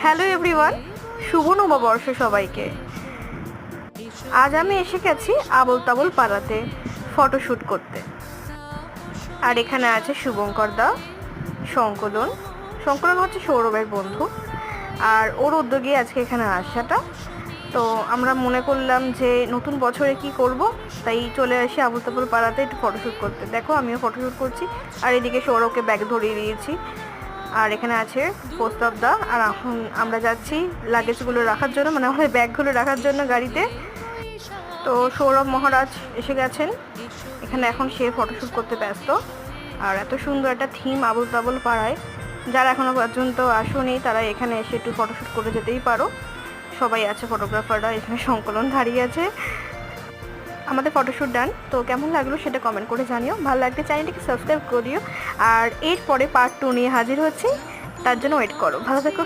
Hello everyone, শুভ নববর্ষ সবাইকে। আজ আমি এসে গেছি আবল তাবল পাড়াতে ফটোশ্যুট করতে। আর এখানে আছে শুভঙ্কর দা, সংকলন হচ্ছে সৌরভের বন্ধু, আর ওর উদ্যোগে আজকে এখানে আসাটা। তো আমরা মনে করলাম যে নতুন বছরে কি করব, তাই চলে আসি আবল তাবল পাড়াতে একটু ফটোশ্যুট করতে। দেখো আমিও ফটোশ্যুট করছি, আর এদিকে সৌরভকে ব্যাগ ধরিয়ে দিয়েছি। আর এখানে আছে প্রস্তাব দা, আর এখন আমরা যাচ্ছি লাগেজগুলো রাখার জন্য, মানে আমাদের ব্যাগগুলো রাখার জন্য গাড়িতে। তো সৌরভ মহারাজ এসে গেছেন এখানে, এখন সে ফটোশ্যুট করতে ব্যস্ত। আর এত সুন্দর একটা থিম আবল তাবল পাড়ায়, যারা এখনও পর্যন্ত আসেনি তারা এখানে এসে একটু ফটোশ্যুট করে যেতেই পারো। সবাই আছে, ফটোগ্রাফাররা এখানে সংকলন দাঁড়িয়ে আছে। আমাদের ফটোশ্যুট ডান। তো কেমন লাগলো সেটা কমেন্ট করে জানিও, ভালো লাগলে চ্যানেলটিকে সাবস্ক্রাইব করিও। আর এরপরে পার্ট 2 নিয়ে হাজির হচ্ছি, তার জন্য ওয়েট করো। ভালো থেকো।